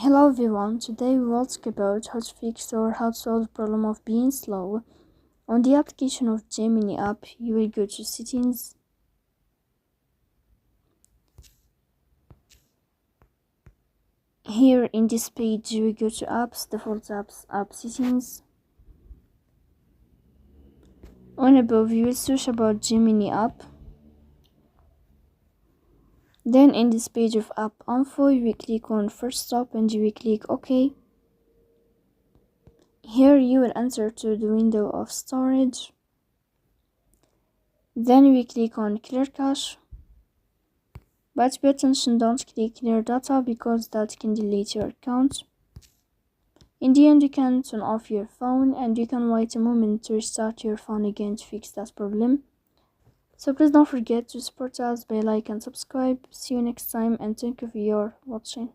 Hello everyone, today we will talk about how to fix or how to solve the problem of being slow. On the application of Gemini app, you will go to settings. Here in this page, you will go to apps, default apps, app settings. On above, you will search about Gemini app. Then in this page of app info, you will click on first stop and you will click OK. Here you will enter to the window of storage. Then we click on clear cache. But pay attention, don't click clear data because that can delete your account. In the end, you can turn off your phone and you can wait a moment to restart your phone again to fix that problem. So please don't forget to support us by like and subscribe. See you next time and thank you for your watching.